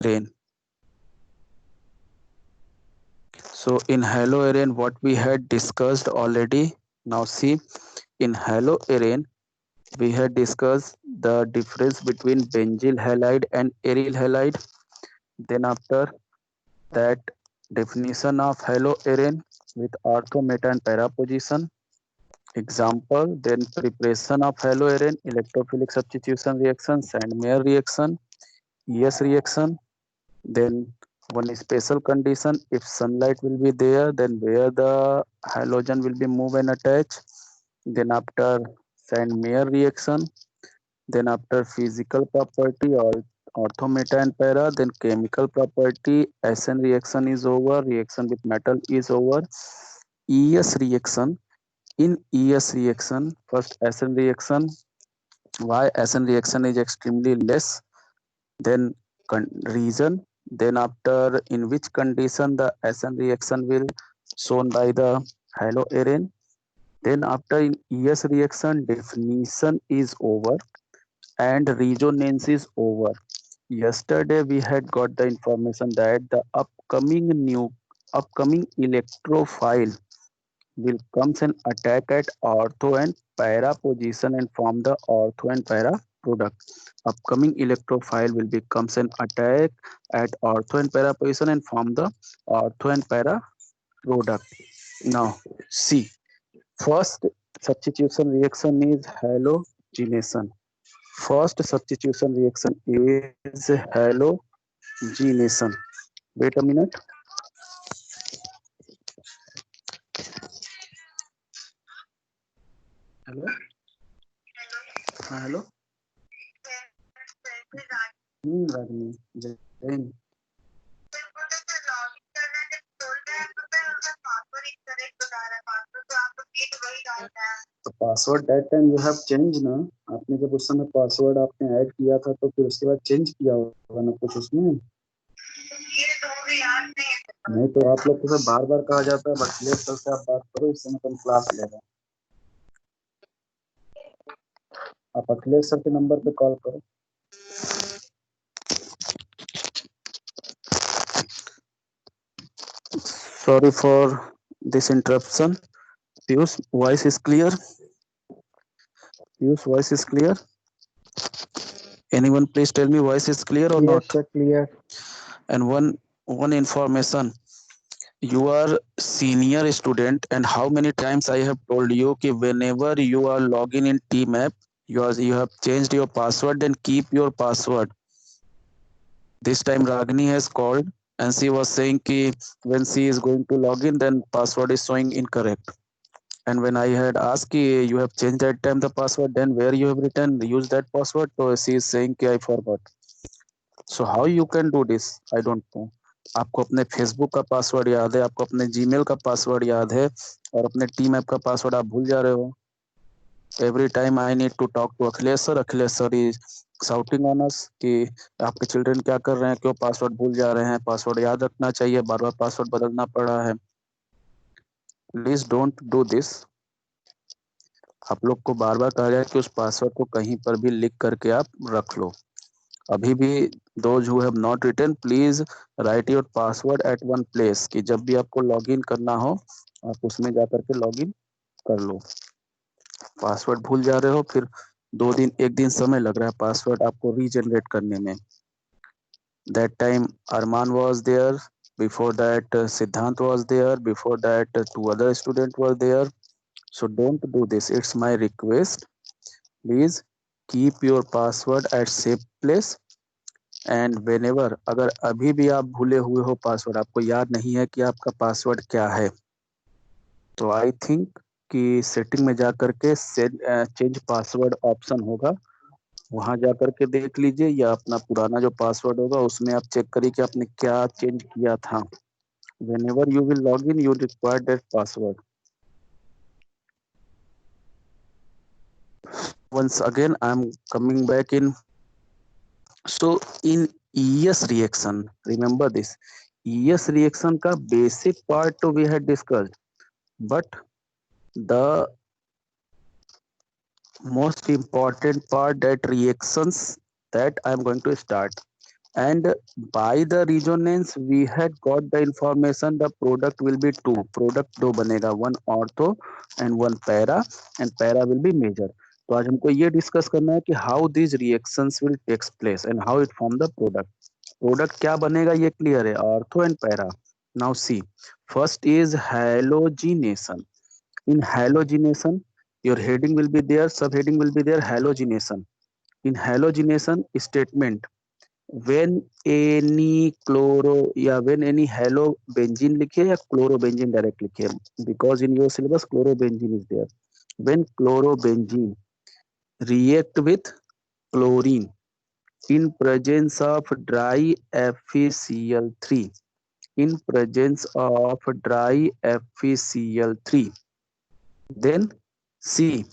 haloarene. So in haloarene, what we had discussed already. Now see, in haloarene, we had discussed the difference between benzyl halide and aryl halide. Then after that, definition of haloarene with ortho, meta and para position. Example, then preparation of haloarene, electrophilic substitution reaction, Sandmeyer reaction, ES reaction. Then one special condition, if sunlight will be there, then where the halogen will be move and attach. Then after Sandmeyer reaction, then after physical property or ortho, meta and para, then chemical property, SN reaction is over, reaction with metal is over. ES reaction, in ES reaction, first SN reaction, why SN reaction is extremely less, then reason, then after in which condition the SN reaction will shown by the haloarene, then after in ES reaction definition is over and resonance is over. Yesterday we had got the information that the upcoming electrophile will comes and attack at ortho and para position and form the ortho and para product. Upcoming electrophile will becomes an attack at ortho and para position and form the ortho and para product. Now see, first substitution reaction is halogenation. First substitution reaction is halogenation. Wait a minute. Hello. Hello. Ragini. Jain. तो password that time you have change ना, आपने जब उस समय password आपने add किया था तो फिर उसके बाद चेंज किया होगा ना कुछ उसमें। नहीं तो आप लोग को बार बार कहा जाता है अखिलेश सर से आप बात करो, इस समय तुम क्लास ले रहे हो। आप अखिलेश सर के नंबर पे कॉल करो। Sorry for this interruption. Piyush, voice is clear? Piyush, voice is clear? Anyone please tell me voice is clear or not? Yes, sir, clear. And one information, you are senior student and how many times I have told you कि whenever you are logging in TMAP, you have changed your password, then keep your password. This time Ragini has called and she was saying कि when she is going to log in, then password is showing incorrect. And when I had asked you have changed that time the password, then where you have written use that password, so she is saying I forgot. So how you can do this? I don't know. आपको अपने Facebook का password याद है, आपको अपने Gmail का password याद है और अपने टीम ऐप का पासवर्ड आप भूल जा रहे हो। Every time I need to talk to Akhilesh sir is shouting on us कि आपके चिल्ड्रन क्या कर रहे हैं, क्यों पासवर्ड भूल जा रहे हैं, पासवर्ड याद रखना चाहिए, बार बार पासवर्ड बदलना पड़ रहा है। Please don't do this. आप लोग को बार बार कहा जाए कि उस पासवर्ड को कहीं पर भी लिख करके आप रख लो। अभी भी those who have not written, please write your password at one place कि जब भी आपको लॉगिन करना हो आप उसमें जाकर के लॉगिन कर लो। पासवर्ड भूल जा रहे हो, फिर 2 दिन 1 दिन समय लग रहा है पासवर्ड आपको रीजनरेट करने में। That time Arman was there, before that Siddhant was there, before that 2 other students were there. So don't do this, it's my request. Please keep your password at safe place. And whenever अगर अभी भी आप भूले हुए हो password, आपको याद नहीं है कि आपका पासवर्ड क्या है, तो आई थिंक कि सेटिंग में जाकर के चेंज पासवर्ड ऑप्शन होगा, वहां जाकर के देख लीजिए, या अपना पुराना जो पासवर्ड होगा उसमें आप चेक करिए कि आपने क्या चेंज किया था। Whenever you will log in you require that password. once again I am coming back in. So in ES reaction, remember this, ES reaction का basic part तो we had discussed, but the most important part, that reactions that I am going to start. and by the resonance we had got the information the product will be two, product दो बनेगा, one ortho and one para, and para will be major. तो आज हमको ये discuss करना है कि how these reactions will takes place and how it form the product. Product क्या बनेगा ये क्लियर है, ortho and para. Now see, first is halogenation. In halogenation your heading will be there, subheading will be there, halogenation. In halogenation statement, when any chloro या when any halobenzene लिखिए या chlorobenzene direct लिखिए, because in your syllabus chlorobenzene is there. When chlorobenzene react with chlorine in presence of dry FeCl3, in presence of dry FeCl3, then C,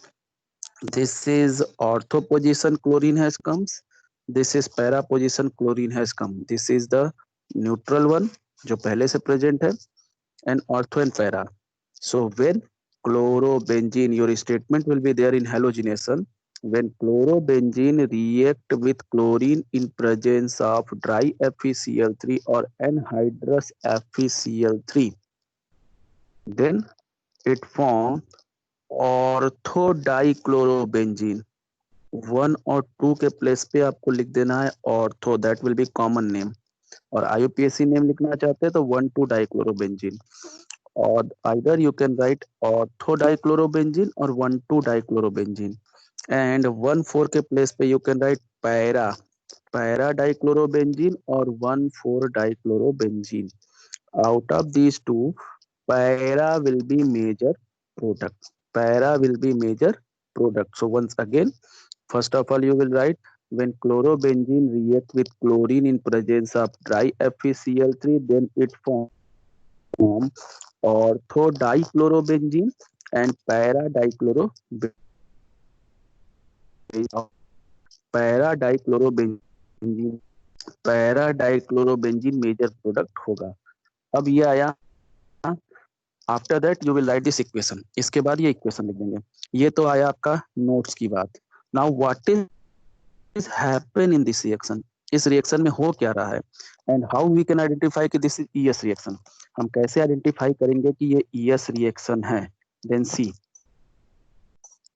this is ortho position chlorine has comes, this is para position chlorine has come, this is the neutral one जो पहले से present है, and ortho and para. So when chlorobenzene, your statement will be there in halogenation, when chlorobenzene react with chlorine in presence of dry FeCl3 or anhydrous FeCl3, then it form orthodichlorobenzene. One और two के place पे आपको लिख देना है ortho, that will be common name. और IUPAC name लिखना चाहते हैं तो 1,2-डाइक्लोरोबेंजीन, और either you can write orthodichlorobenzene और 1,2-डाइक्लोरोबेंजीन. एंड 1,4 के प्लेस पे you can write para, para dichlorobenzene और 1,4-डाइक्लोरोबेंजीन. Out of these two, para will be major product. Para will be major product. So once again, first of all, you will write when chlorobenzene react with chlorine in presence of dry FeCl3, then it form orthodichlorobenzene and para-dichlorobenzene. para-dichlorobenzene, para-dichlorobenzene major product होगा. अब ये आया, after that you will write this equation. इसके बाद ये equation लिख देंगे. ये तो आया आपका नोट्स की बात. Now what is happen in this reaction, इस रिएक्शन में हो क्या रहा है, and how we can identify कि दिस इज ईएस रिएक्शन. हम कैसे आइडेंटिफाई करेंगे कि ये ईएस रिएक्शन है. देन सी,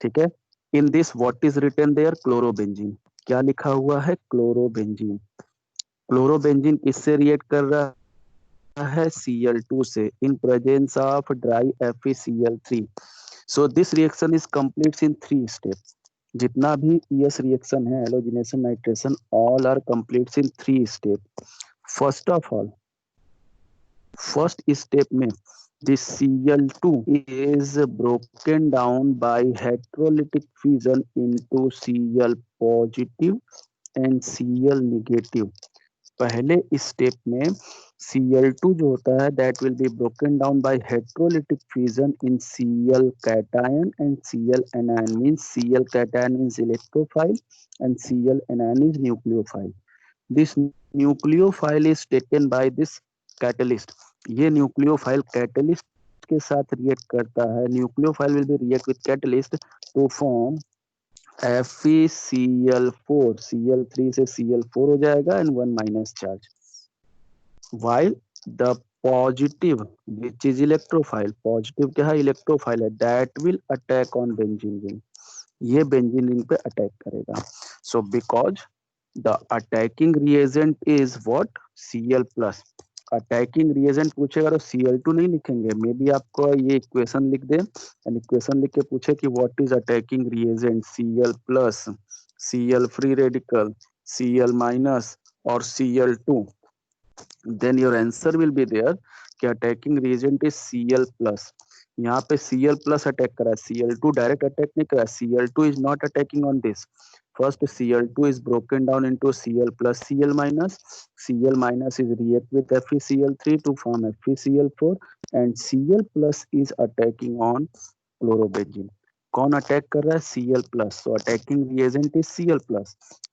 ठीक है, in this what is written there, chlorobenzene. क्या लिखा हुआ है, क्लोरोबेंजीन. क्लोरोबेंजीन किससे रिएक्ट कर रहा है, Cl2 से, in presence of dry FeCl3. So this reaction is completes in 3 steps. जितना भी ES reaction है, halogenation, nitration, all are completes in 3 steps. First of all, first step में this Cl2 is broken down by heterolytic fission into Cl positive and Cl negative. पहले step में Cl2 जो होता है that will be broken down by heterolytic fusion in Cl cation and Cl anion. Means Cl cation is electrophile and Cl anion is nucleophile. This nucleophile is taken by this catalyst. ये nucleophile catalyst के साथ react करता है. Nucleophile will be react with catalyst to form FeCl4. Cl3 से Cl4 हो जाएगा and 1 minus charge. While the positive, which is electrophile, positive क्या है, electrophile है, that will attack on benzene ring. ये benzene ring पे attack करेगा. So because the attacking reagent is what, Cl plus. Attacking reagent पूछेगा तो Cl2 नहीं लिखेंगे, मे बी आपको ये इक्वेशन लिख दे, एंड इक्वेशन लिख के पूछे कि what is attacking reagent, Cl plus, Cl free radical, Cl minus और Cl2, then your answer will be there कि attacking reagent is Cl plus. यहाँ पे Cl प्लस अटैक करा है, Cl2 डायरेक्ट अटैक नहीं करा, Cl2 is not attacking on this. First Cl2 is broken down into Cl plus Cl minus. Cl minus is react with FeCl3 to form FeCl4, and Cl plus is attacking on chlorobenzene. कौन attack कर रहा है, Cl plus. So attacking reagent is Cl plus.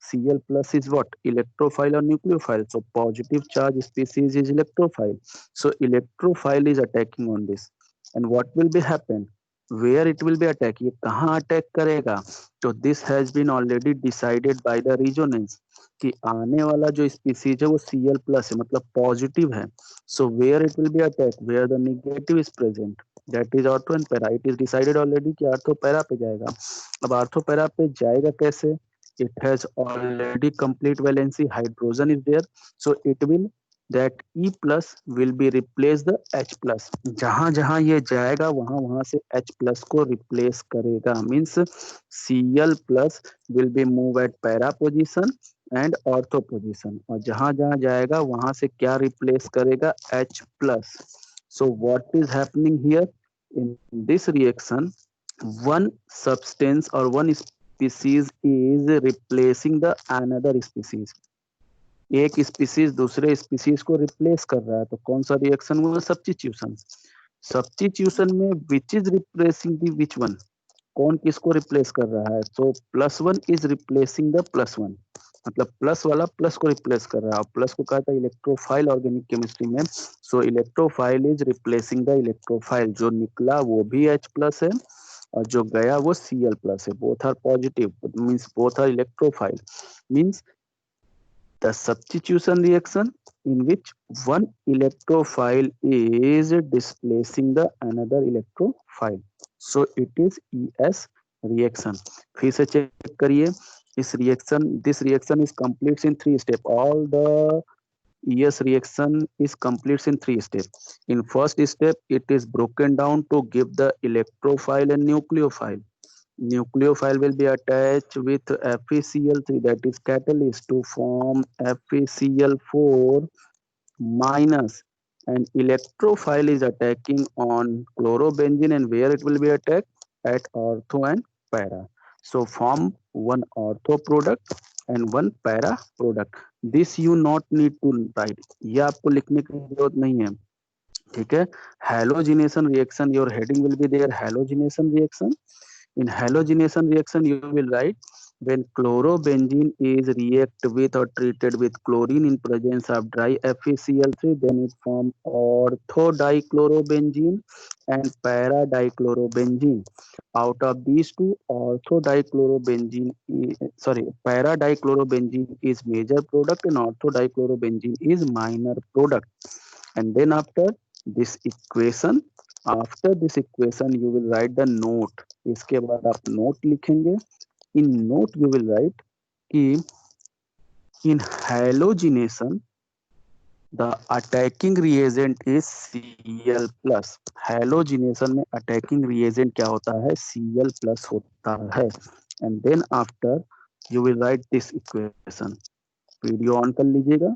Cl plus is what, electrophile or nucleophile. So positive charge species is electrophile. So electrophile is attacking on this, and what will be happen, where it will be attack, ये कहाँ attack करेगा. तो this has been already decided by the resonance. कि आने वाला जो species है वो Cl प्लस है, मतलब पॉजिटिव है. So where it will be attack, where the negative is present, that is ortho and para. It is decided already कि आर्थो पैरा पे जाएगा. अब आर्थो पैरा पे जाएगा कैसे? It has already complete valency, hydrogen is there, so it will that E plus will be replace the H plus. जहां जहां ये जाएगा वहां वहां से H plus को replace करेगा. Means Cl plus will be move at para position and ortho position. और जहां जहां जाएगा वहां से क्या replace करेगा? H plus. So what is happening here in this reaction? One substance or one species is replacing the another species. एक species दूसरे स्पीसीज को रिप्लेस कर रहा है. तो कौन सा रिएक्शन हुआ? सब्स्टिट्यूशन. सब्स्टिट्यूशन में which is replacing the which one, कौन किसको रिप्लेस कर रहा है? तो +1 इज रिप्लेसिंग द +1, मतलब प्लस वाला प्लस को रिप्लेस कर रहा है. प्लस को कहा था इलेक्ट्रोफाइल ऑर्गेनिक केमिस्ट्री में. So electrophile is replacing the electrophile. जो निकला वो भी H प्लस है और जो गया वो Cl प्लस है. Both are positive, means both are electrophile. Means the substitution reaction in which one electrophile is displacing the another electrophile. So it is ES reaction. फिर से चेक करिए इस reaction, this reaction is completes in 3 steps. All the ES reaction is completes in 3 steps. In first step, it is broken down to give the electrophile and nucleophile. Nucleophile will be attached with FeCl3, that is catalyst, to form FeCl4 minus, and electrophile is attacking on chlorobenzene, and where it will be attacked? At ortho and para. So form one ortho product and one para product. This you not need to write. ये आपको लिखने की जरूरत नहीं है. ठीक है. Halogenation reaction, your heading will be there, halogenation reaction. In halogenation reaction, you will write when chlorobenzene is react with or treated with chlorine in presence of dry FeCl3, then it form orthodichlorobenzene and paradichlorobenzene. Out of these two, paradichlorobenzene is major product and orthodichlorobenzene is minor product. And then after this equation, you will write the note. इसके बाद आप note लिखेंगे. In note you will right कि इन halogenation the attacking reagent is Cl plus. Halogenation में attacking reagent क्या होता है? Cl plus होता है. And then after you will write this equation. Video on कर लीजिएगा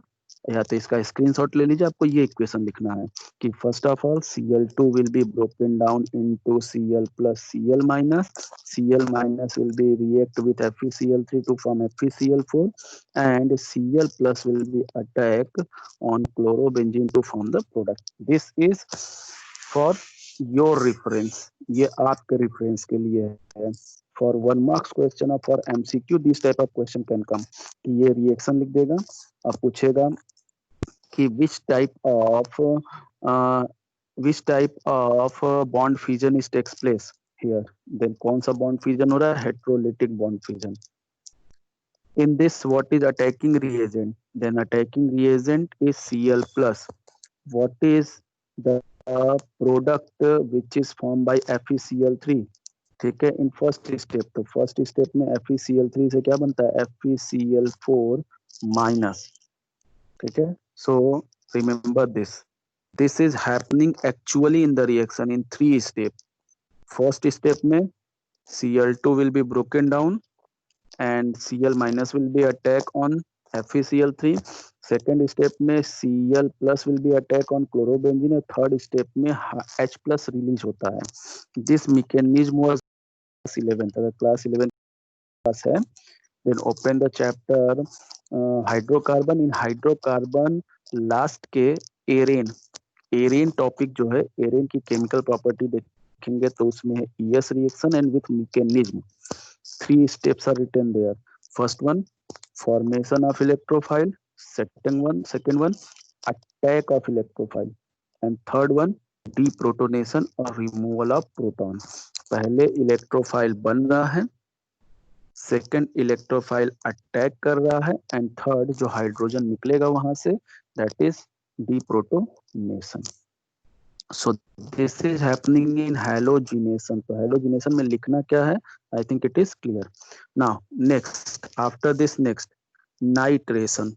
या तो इसका स्क्रीनशॉट ले लीजिए. आपको ये इक्वेशन लिखना है कि first of all Cl2 will be broken down into Cl plus Cl minus. Cl minus will be react with FeCl3 to form FeCl4, and Cl plus will be attack on chlorobenzene to form the product. This is for your reference. ये आपके reference के लिए है. For 1 marks question or for MCQ, this type of question can come. कि ये reaction लिख देगा. अब पूछेगा कि which type of bond fusion is takes place here. Then कौन सा bond fusion हो रहा है? Heterolytic bond fusion. In this, what is attacking reagent? Then attacking reagent is Cl plus. What is the product which is formed by FeCl3? ठीक है. In first step, तो first step में FeCl3 से क्या बनता है? FeCl4 minus. ठीक है. So remember this. This is happening actually in the reaction in 3 steps. First step में Cl2 will be broken down and Cl minus will be attack on FeCl3. Second step में Cl plus will be attack on chlorobenzene. Third step में H plus release होता है. This mechanism was class 11th. अगर class 11th class है, then open the chapter hydrocarbon. In hydrocarbon last के एरेन topic जो है, एरेन की केमिकल प्रॉपर्टी देखेंगे तो उसमें है ES reaction and with mechanism. 3 steps are written there. First one, formation of electrophile. Second one, attack of electrophile. And third one, deprotonation or removal of proton. पहले electrophile बन रहा है, सेकेंड इलेक्ट्रोफाइल अटैक कर रहा है, and third जो hydrogen निकलेगा वहां से, that is deprotonation. So this is happening in halogenation. तो हैलोजिनेशन में लिखना क्या है, I think it is clear. Now next, after this next, nitration.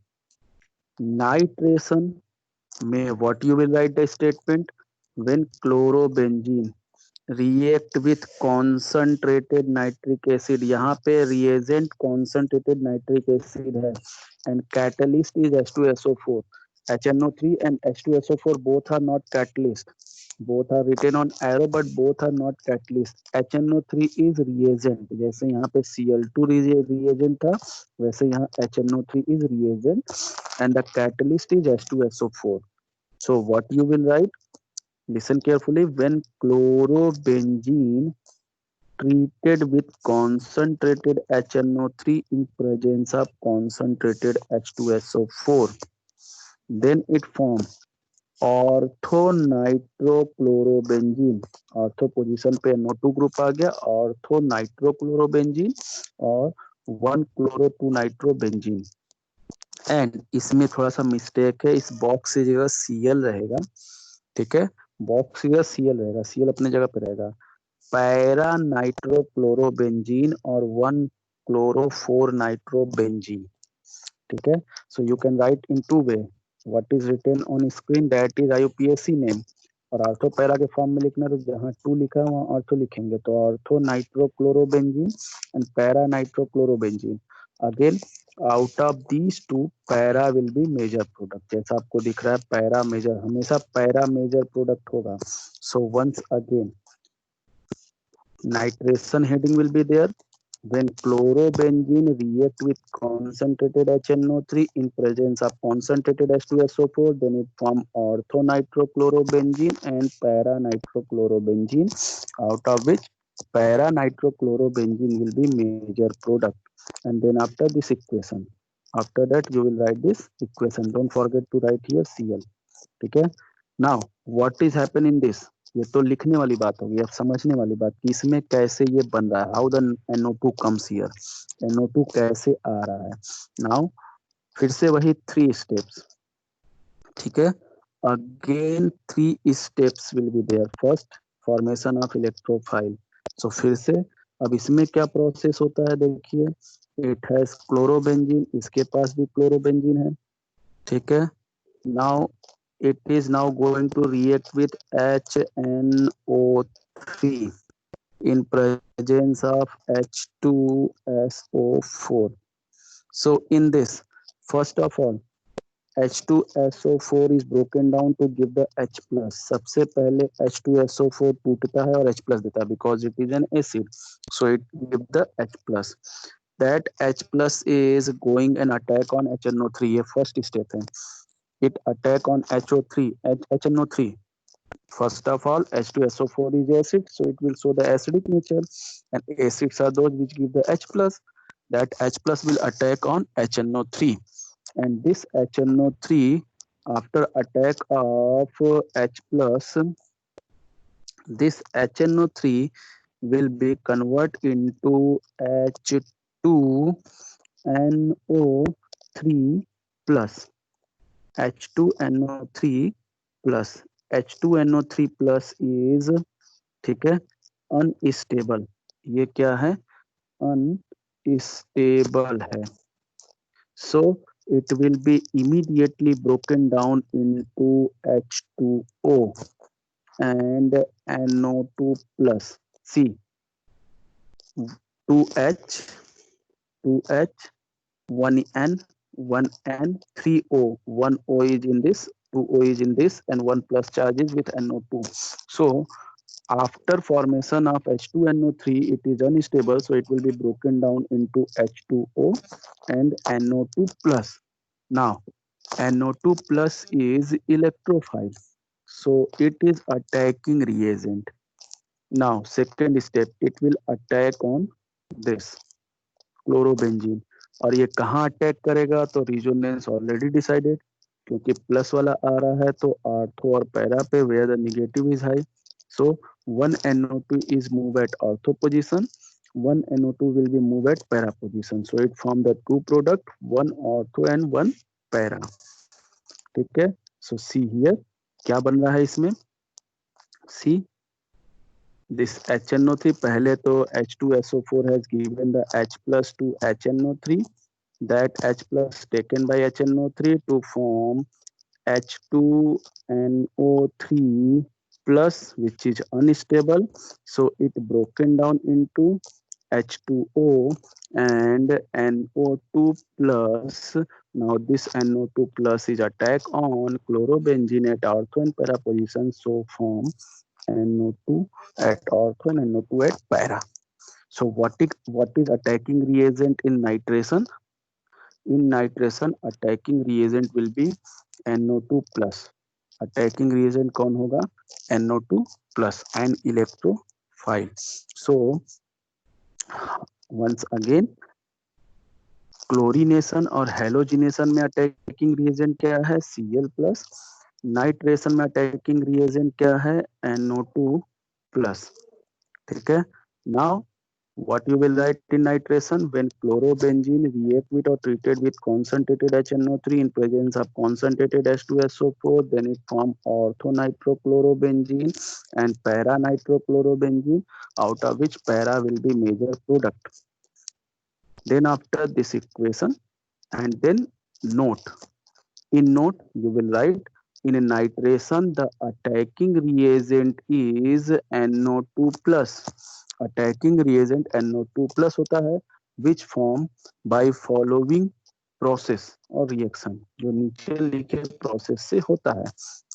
Nitration में what you will write the statement, when chlorobenzene react with concentrated nitric acid. यहाँ पे reagent concentrated nitric acid है, and catalyst is H2SO4. HNO3 and H2SO4 both are not catalyst. Both are written on arrow, but both are not catalyst. HNO3 is reagent. जैसे यहाँ पे Cl2 reagent था, वैसे यहाँ HNO3 is reagent, and the catalyst is H2SO4. So what you will write? Listen carefully. When chlorobenzene treated with concentrated HNO3 in presence of concentrated H2SO4, then it forms orthonitrochlorobenzene. Ortho position पे NO2 group आ गया, ऑर्थोनाइट्रोक्लोरोबेंजीन और 1-chloro-2-nitroबेंजीन. And इसमें थोड़ा सा mistake है, इस box की जगह Cl रहेगा. ठीक है, बॉक्स की जगह Cl रहेगा, Cl अपने जगह पे रहेगा. पैरा नाइट्रोक्लोरोबेंजीन और 1-chloro-4-nitroबेंजीन. ठीक है, so you can write in two way. What is written on screen, that is IUPAC name. और ऑर्थो पैरा के फॉर्म में लिखना, तो जहाँ 2 लिखा है वहाँ ऑर्थो लिखेंगे. तो ortho nitrochlorobenzene and para nitrochlorobenzene. Again out of these two para will be major product. जैसा आपको दिख रहा है, पैरा मेजर हमेशा पैरा मेजर प्रोडक्ट होगा. So once again nitration heading will be there. When chlorobenzene react with concentrated HNO3 in presence of concentrated H2SO4, then it form orthonitrochlorobenzene and para-nitrochlorobenzene, out of which para-nitrochlorobenzene will be major product. And then after this equation, after that you will write this equation. Don't forget to write here Cl. Okay. Now what is happening in this? ये तो लिखने वाली बात होगी, अब समझने वाली बात कि इसमें कैसे ये बन रहा है. How the NO2 comes here, NO2 कैसे आ रहा है. नाउ फिर से वही 3 स्टेप्स. ठीक है, again 3 steps will be there. First, formation of electrophile. So फिर से अब इसमें क्या प्रोसेस होता है, देखिए. इट हैज क्लोरोबेंजीन, इसके पास भी क्लोरोबेंजीन है. ठीक है, now it is now going to react with HNO3 in presence of H2SO4. So in this, first of all, H2SO4 is broken down to give the H plus. सबसे पहले H2SO4 टूटता है और H plus देता है, because it is an acid, so it give the H plus. That H plus is going an attack on HNO3. ये first step है. It attack on HNO3. First of all, H2SO4 is acid, so it will show the acidic nature, and acids are those which give the H plus. That H plus will attack on HNO3, and this HNO3, after attack of H plus, this HNO3 will be convert into H2NO3 plus. H2NO3 plus. H2NO3 plus is, ठीक है, unstable. ये क्या है, unstable है. So it will be immediately broken down into H2O and NO2 plus. See, 2H, 2H, 1N, 1N, 3O. 1O is in this, 2O is in this, and 1 plus charge is with NO2. So after formation of H2NO3, it is unstable, so it will be broken down into H2O and NO2 plus. Now NO2 plus is electrophile, so it is attacking reagent. Now second step, it will attack on this chlorobenzene. और ये कहाँ attack करेगा, तो resonance already decided, क्योंकि plus वाला आ रहा है तो ऑर्थो और पैरा पे, where the negative is high. So 1NO2 is move at ortho position, one NO2 will be moved at para position. So it form the two product, one ortho and one para. ठीक है. So see here, क्या बन रहा है इसमें? See this HNO3. पहले तो H2SO4 has given the H plus to HNO3. That H plus taken by HNO3 to form H2NO3 plus, which is unstable. So it broken down into H2O and NO2 plus. Now this NO2 plus is attack on chlorobenzene at ortho and para position. So form NO2 at ortho and NO2 at para. So what is attacking reagent in nitration? In nitration, attacking reagent will be NO2 plus. Attacking reagent कौन होगा? NO2 plus and electrophile. So once again, chlorination और halogenation में attacking reagent क्या है? Cl plus. Nitration में attacking reagent क्या है? NO2 plus. ठीक है. Now what you will write in nitration? When chlorobenzene react with or treated with concentrated HNO3 in presence of concentrated H2SO4, then it form orthonitropchlorobenzene and para-nitrochlorobenzene, out of which para will be major product. Then after this equation, and then note. In note, you will write in a nitration the attacking reagent is NO2 plus. Attacking reagent NO2 plus होता है, which form by following process or reaction, जो नीचे लिखे process से होता है.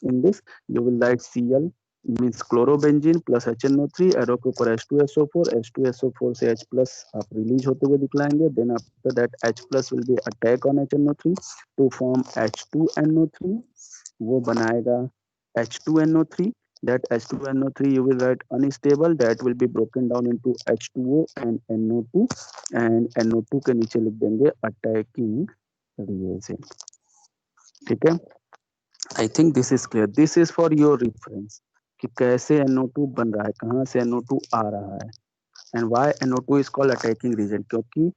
In this you will write Cl means chlorobenzene plus HNO3, arrow के ऊपर H2SO4, H2SO4 से H plus आप रिलीज होते हुए दिखलाएंगे. Then after that H plus will be attack on HNO3 to form H2NO3. वो बनाएगा H2NO3. That H2NO3 you will write unstable, that will be broken down into H2O and NO2, and NO2 के नीचे लिख देंगे attacking reagent. ठीक है. I think this is clear. This is for your reference कि कैसे NO2 बन रहा है, कहाँ से NO2 आ रहा है, and why NO2 is called attacking reagent. क्योंकि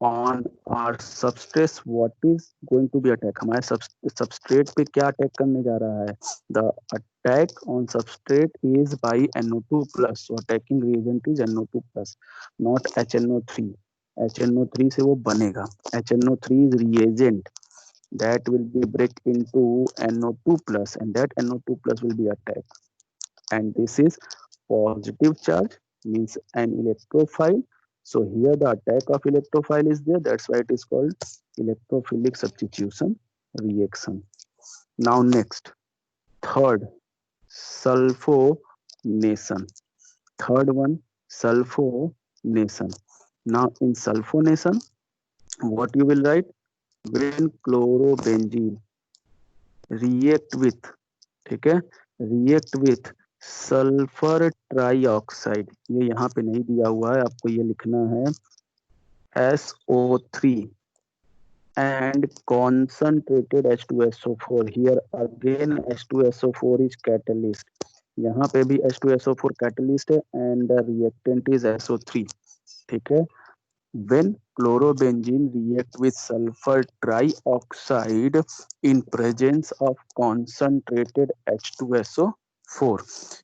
on our substrate what is going to be attack, हमारे substrate पे क्या अटैक करने जा रहा है? The attack on substrate is by NO2 plus. So attacking reagent is NO2 plus, not HNO3. HNO3 से वो बनेगा. HNO3 is reagent that will be break into NO2 plus, and that NO2 plus will be attacked. And this is positive charge, means an electrophile. So here the attack of electrophile is there. That's why it is called electrophilic substitution reaction. Now next, third, sulfonation. Third one, sulfonation. Now in sulfonation, what you will write? When chlorobenzene react with, ठीक है, react with sulphur trioxide, ये यहाँ पे नहीं दिया हुआ है, आपको ये लिखना है SO3 and concentrated H2SO4. Here again H2SO4 is catalyst. यहाँ पे भी H2SO4 catalyst है and the reactant is SO3. ठीक है. When chlorobenzene react with sulfur trioxide in presence of concentrated H2SO4,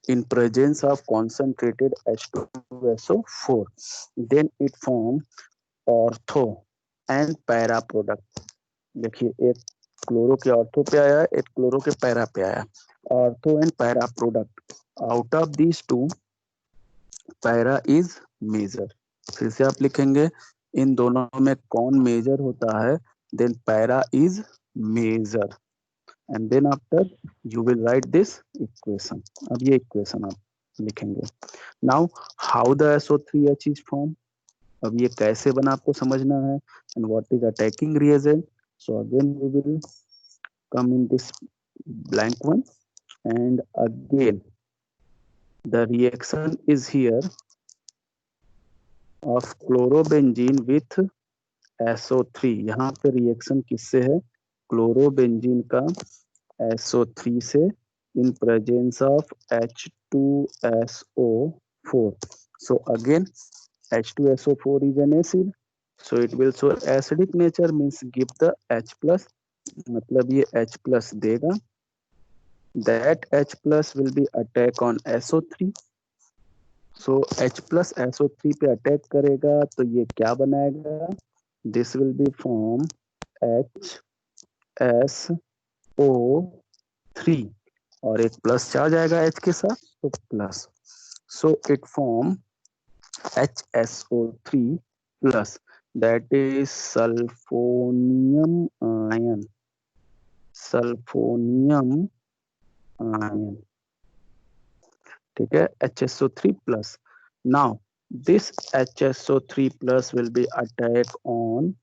in presence of concentrated H2SO4, then it form ortho and para product. देखिए एक chloro के ortho पे आया, एक chloro के para पे आया. Ortho and para product. Out of these two para is major. फिर से आप लिखेंगे इन दोनों में कौन मेजर होता है? Then para is major. And then after you will write this equation. अब ये इक्वेशन आप लिखेंगे. Now how the SO3H is form. अब ये कैसे बना आपको समझना है. And what is attacking reagent. So again we will come in this blank one and again the reaction is here of chlorobenzene with SO3. यहाँ पे रिएक्शन किससे है? क्लोरोबेंजीन का SO3 से in presence of H2SO4. So again H2SO4 is an acid, so it will show acidic nature, means give the H plus, मतलब ये H plus देगा. That H plus will be attack on SO3. So H plus SO3 पे attack करेगा तो ये क्या बनाएगा? This will be form HSO3 और एक प्लस चार्ज आएगा H के साथ, तो plus. So it form HSO3 plus, that is sulfonium ion. Sulfonium ion. ठीक है, HSO3 plus. Now this HSO3 plus will be attack on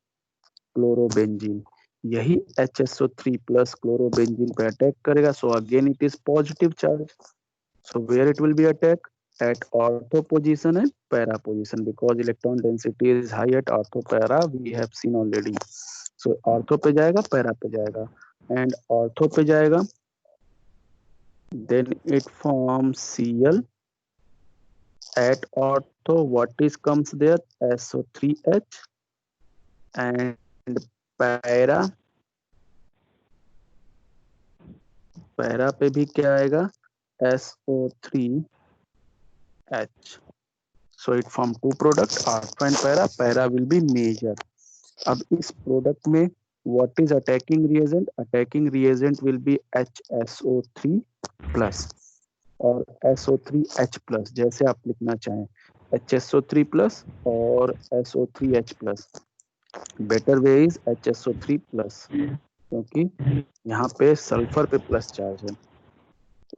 chlorobenzene. यही HSO3 plus chlorobenzene पे अटैक करेगा. So again it is positive charge. So where it will be attack? At ortho position and para position, because electron density is high at ortho para, we have seen already. So ortho पे जाएगा, para पे जाएगा, and ortho पे जाएगा, then it forms Cl. At ortho what is comes there? SO3H, and para पे भी क्या आएगा? SO3H. So it form two product, ortho and para. Para will be major. अब इस प्रोडक्ट में what is attacking reagent? Attacking reagent will be HSO3 plus और SO3H plus, जैसे आप लिखना चाहें, HSO3 plus और SO3H plus. Better way is HSO3 plus, क्योंकि यहाँ पे सल्फर पे प्लस चार्ज है.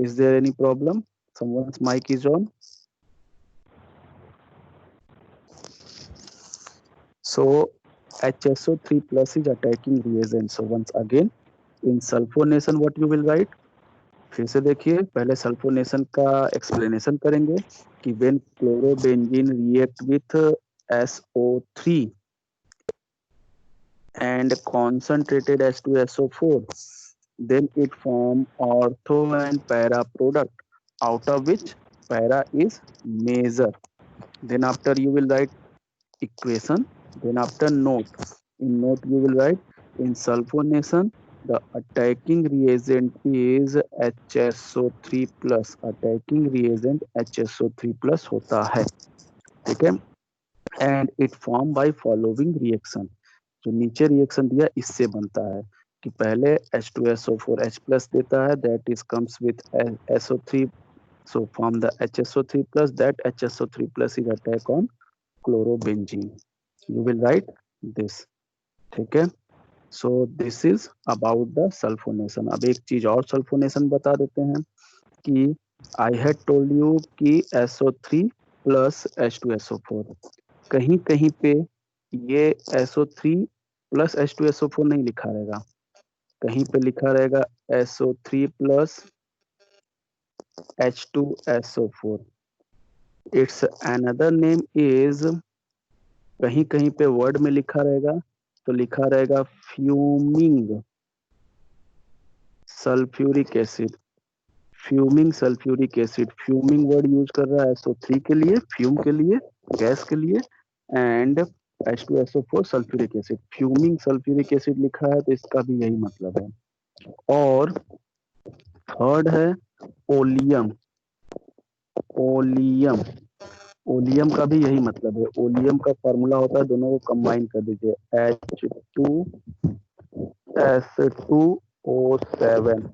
Is there any problem? Someone's mic is on. So HSO3 plus is attacking reagent. So once again in sulfonation what you will write? फिर से देखिए, पहले sulphonation का एक्सप्लेनेशन करेंगे कि when chlorobenzene react with SO3 and concentrated H2SO4, then it form ortho and para product, out of which para is major. Then after you will write equation, then after note. In note you will write in sulfonation the attacking reagent is HSO3 plus. Attacking reagent HSO3 plus होता है, ठीक है. And it form by following reaction. जो नीचे reaction दिया इससे बनता है कि पहले H2SO4 H plus देता है, that is comes with SO3, so form the HSO3 plus. That HSO3 plus is attack on chlorobenzene. You will write this, ठीक है. So this is about the sulfonation. अब एक चीज और सल्फोनेशन बता देते हैं कि I had told you कि SO3 plus H2SO4, कहीं कहीं पे ये SO3 plus H2SO4 नहीं लिखा रहेगा, कहीं पे लिखा रहेगा SO3 plus H2SO4. Its another name is, कहीं कहीं पे वर्ड में लिखा रहेगा तो लिखा रहेगा fuming sulphuric acid. Fuming sulphuric acid, fuming word use कर रहा है SO3 के लिए, फ्यूम के लिए, गैस के लिए, and H2SO4 sulphuric acid. Fuming sulphuric acid लिखा है तो इसका भी यही मतलब है. और थर्ड है ओलियम. ओलियम, ओलियम का भी यही मतलब है. ओलियम का फॉर्मूला होता है, दोनों को कंबाइन कर दीजिए, H2S2O7.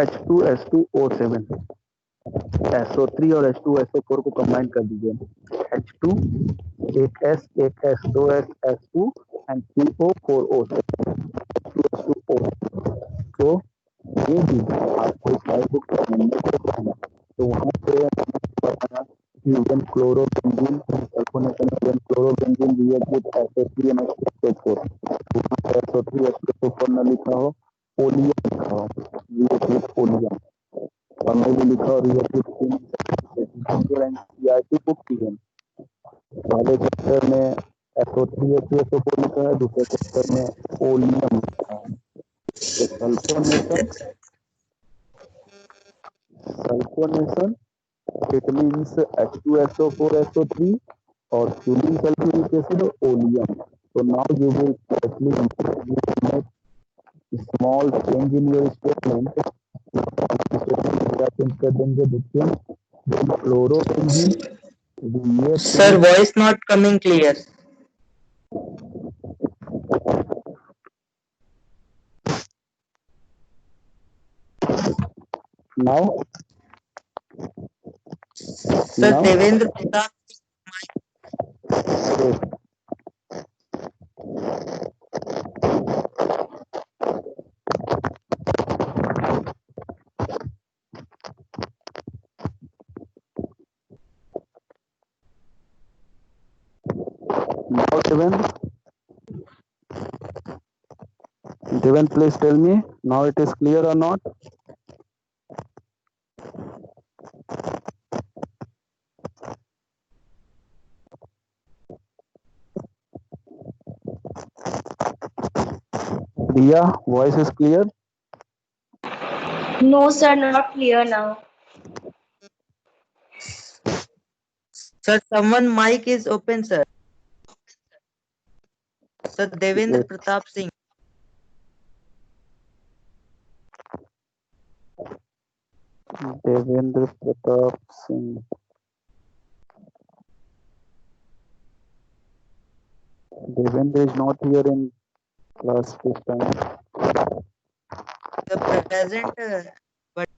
H2S2O7, SO3 और H2SO4 को कंबाइन कर दीजिए. H2 एक S एक S, दो S, S2 and 3O4O7, H2SO4. तो ये भी आपको स्लाइड बुक पढ़ना, तो वहाँ पे when chlorobenzene sulphonation when chlorobenzene react with SO3 and H2SO4, SO3 H2SO4 न लिखा हो, ओलियम लिखा हो, react with ओलियम, और मैं भी लिखा हो react with एनसीईआरटी बुक की है. पहले चैप्टर में SO3 H2SO4 लिखा है, दूसरे चैप्टर में ओलियम लिखा है. Sulphonation It means H2SO4SO3 or fuming sulfuric acid or oleum. So now you will carefully make small change in your statement. Change कर देंगे देखिए chlorobenzene react Sir, voice not coming clear. now Sir, now Devendra Pratap. okay. Now Devendra, please tell me now it is clear or not? Priya, voice is clear? No, sir, not clear now. Sir, someone mic is open, sir. Sir, Devendra Pratap Singh. Devendra Pratap Singh. Devendra is not here in class this time. The present, but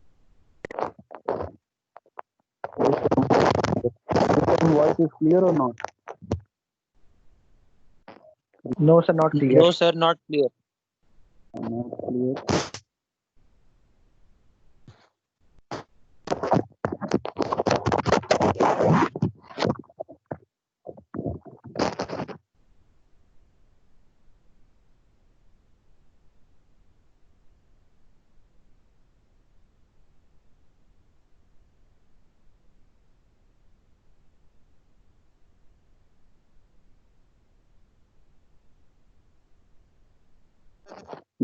Voice is clear or not? No, sir, not clear. No, sir, not clear. Not clear.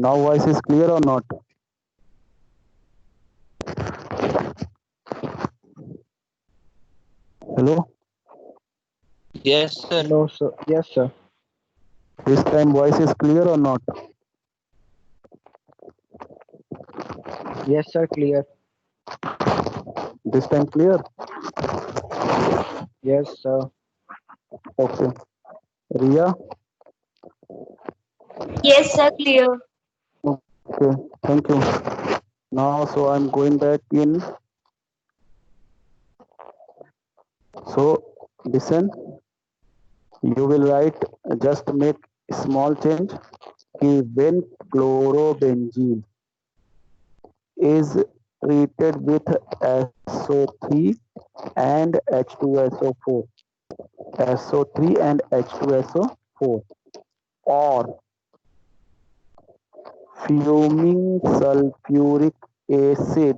Now voice is clear or not? Hello? Yes, sir. No, sir. Yes, sir. This time voice is clear or not? Yes, sir, clear. This time clear? Yes, sir. Okay. Ria? Yes, sir, clear. Okay, thank you. Now, so I'm going back in. So, listen, you will write, just make small change. When chlorobenzene is treated with SO3 and H2SO4, SO3 and H2SO4, or fuming sulfuric acid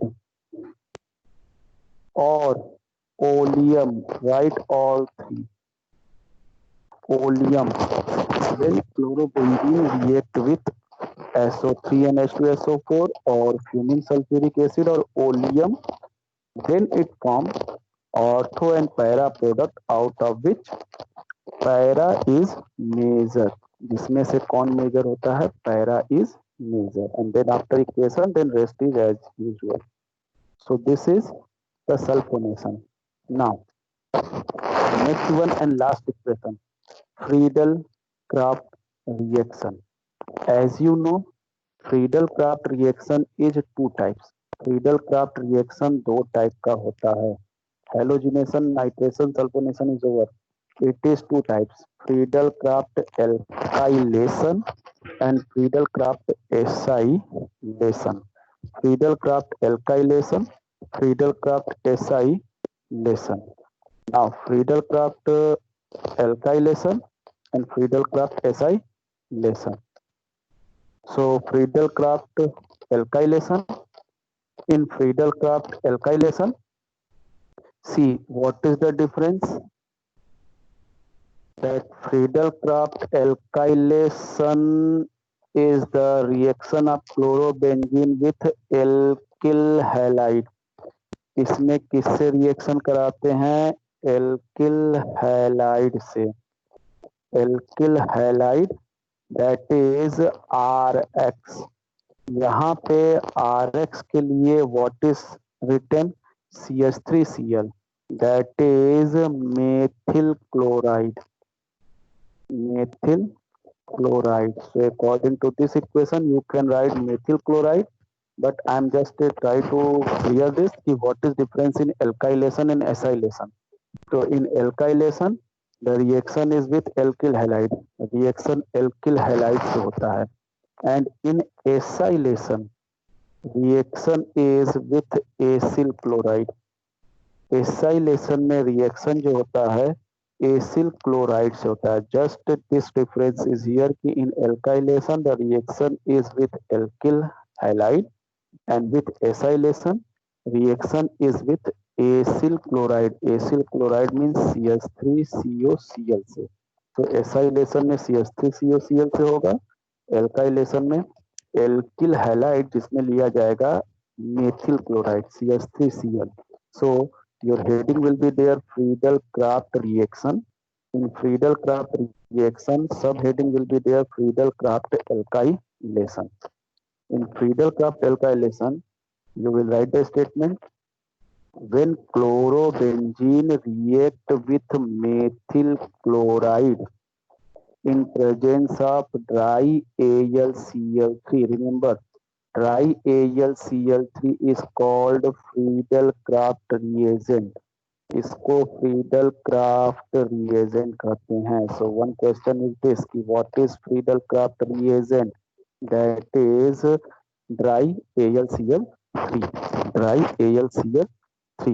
or oleum, write all three. Oleum. When chlorobenzene react with SO3 and H2SO4 or fuming sulfuric acid or oleum, then it forms ortho and para product, out of which para is major. जिसमें से कौन major होता है? Para is major, and then after equation, then rest is as usual. So this is the sulfonation. Now, next one and last equation, Friedel-Crafts reaction. As you know, Friedel-Crafts reaction is two types. Friedel-Crafts reaction दो type का होता है. Halogenation, nitration, sulfonation is over. It is two types: Friedel-Crafts alkylation and Friedel-Crafts acylation. Friedel-Crafts alkylation, Friedel-Crafts acylation. Now, Friedel-Crafts alkylation and Friedel-Crafts acylation. So, Friedel-Crafts alkylation. In Friedel-Crafts alkylation, see what is the difference? That Friedel-Crafts alkylation is the reaction of chlorobenzene with alkyl halide. इसमें किससे reaction कराते हैं? Alkyl halide से। Alkyl halide that is RX। यहाँ पे RX के लिए what is written? CH3Cl that is methyl chloride. methyl chloride. So according to this equation, you can write methyl chloride. But I am just try to clear this कि what is difference in alkylation and acylation. So in alkylation, the reaction is with alkyl halide. Reaction alkyl halide से होता है. And in acylation, reaction is with acyl chloride. Acylation में reaction जो होता है acyl chloride से होता है. Just this difference is here कि in alkylation the reaction is with alkyl halide and with acylation reaction is with acyl chloride. Acyl chloride means CH3COCl से. तो एसाइलेशन में CH3COCl से होगा. एल्काइलेशन में एल्किल हैलाइड जिसमें लिया जाएगा methyl chloride CH3Cl. So your heading will be there Friedel-Crafts reaction. In Friedel-Crafts reaction, subheading will be there Friedel-Crafts alkylation. In Friedel-Crafts alkylation, you will write the statement when chlorobenzene react with methyl chloride in presence of dry AlCl3. Remember, dry AlCl3 is called Friedel-Crafts reagent. इसको Friedel-Crafts reagent कहते हैं. So one question is this कि what is Friedel-Crafts reagent? That is dry AlCl3. Dry AlCl3.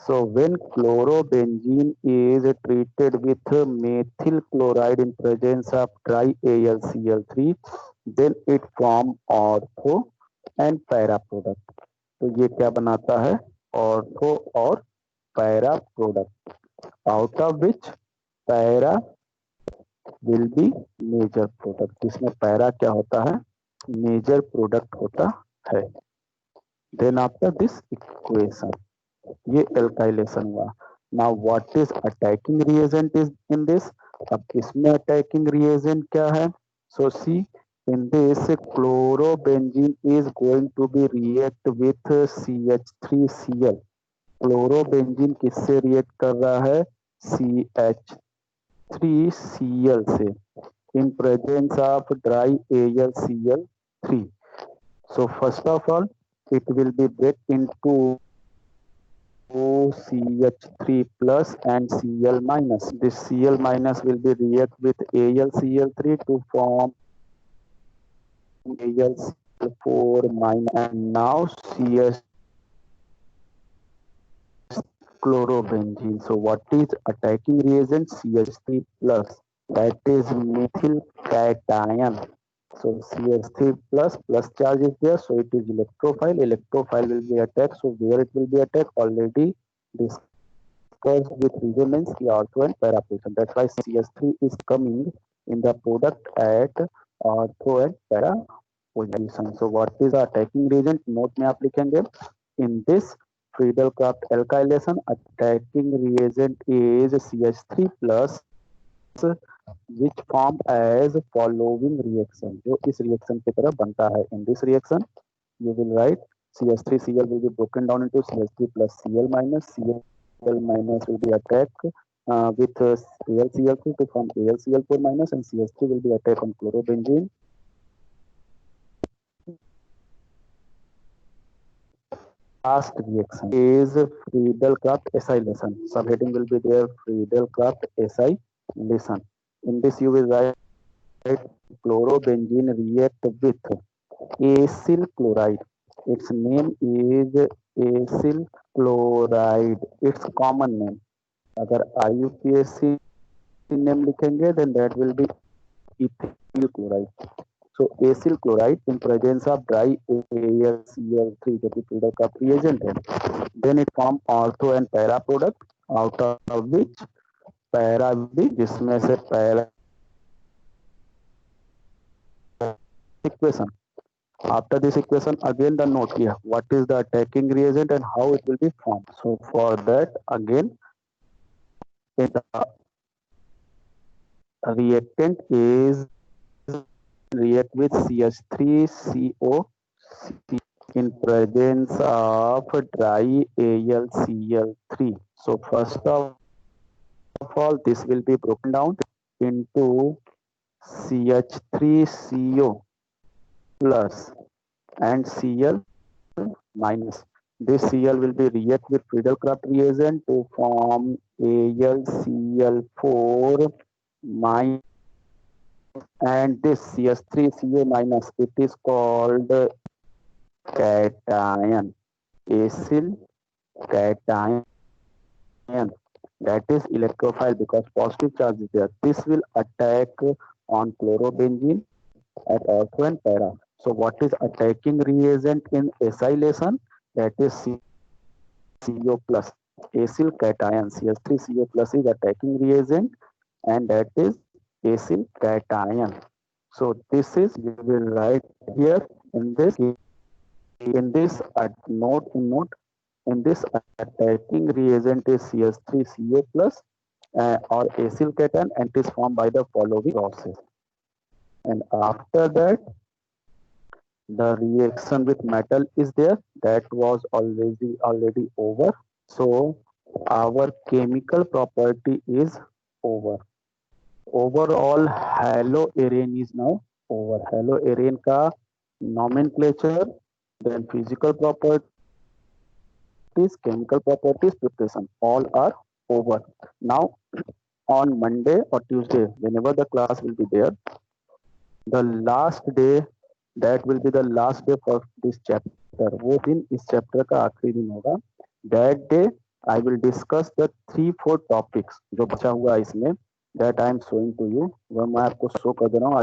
So when chlorobenzene is treated with methyl chloride in presence of dry AlCl3, then it form ortho and para product. तो ये क्या बनाता है? Ortho और para product. Out of which para will be major product. इसमें para क्या होता है? मेजर प्रोडक्ट होता है. देन आफ्टर दिस इक्वेशन ये एल्काइलेशन हुआ. Now what is attacking reagent is in this? अब इसमें अटैकिंग रिएजेंट क्या है? So see in this chlorobenzene is going to be react with CH3Cl. Chlorobenzene किससे रिएक्ट कर रहा है? CH3Cl से in presence of dry AlCl3. So first of all, it will be break into CH3 plus and Cl minus. This Cl minus will be react with AlCl3 to form AlCl4 minus, and now CH chlorobenzene. So what is attacking reagent? CH3 plus, that is methyl cation. So CH3 plus charge is there, so it is electrophile. Electrophile will be attacked. So where it will be attacked? Already discussed with resonance, ortho and para position. That's why CH3 is coming in the product at ortho and para position. So what is the attacking reagent? Note में आप लिखेंगे. In this Friedel-Crafts alkylation, attacking reagent is CH3 plus, which form as following reaction. जो इस reaction की तरह बनता है. In this reaction, you will write CH3Cl will be broken down into CH3 plus Cl minus. Cl minus will be attacked with AlCl3 to form AlCl4 minus, and CH3 will be attacked on chlorobenzene. Last reaction is Friedel-Crafts acylation. Subheading will be there Friedel-Crafts acylation. In this you will write chlorobenzene react with acyl chloride. Its name is acyl chloride. Its common name. अगर IUPAC name लिखेंगे then that will be ethyl chloride. So acyl chloride in presence of dry AlCl3 जो कि Friedel-Crafts reagent है. Then it form ortho and para product, out of which para भी, जिसमें से para equation After this equation, again the note here. What is the attacking reagent and how it will be formed? So for that, again, the reactant is react with CH3CO in presence of dry AlCl3. So first of all, this will be broken down into CH3CO plus and Cl minus. This Cl will be react with Friedel-Crafts reagent to form AlCl4 minus, and this CH3CO minus, it is called cation, acyl cation. That is electrophile because positive charge is there. This will attack on chlorobenzene at ortho and para. So what is attacking reagent in acylation? That is CO plus. Acyl cation, CH3CO plus is attacking reagent, and that is acyl cation. So this is, you will write here in this note, in this attacking reagent is CH3CO plus or acyl cation, and it is formed by the following process. And after that, the reaction with metal is there, that was already over. So our chemical property is over. Overall haloarene is now over. Haloarene ka nomenclature, then physical properties, chemical properties, preparation, all are over. Now on Monday or Tuesday, whenever the class will be there, the last day, that will be the last day for this chapter. वो दिन इस chapter का आखिरी दिन होगा. That day I will discuss the 3-4 topics जो बचा हुआ है इसमें, that I am showing to you. वह मैं आपको शो कर दे रहा हूँ.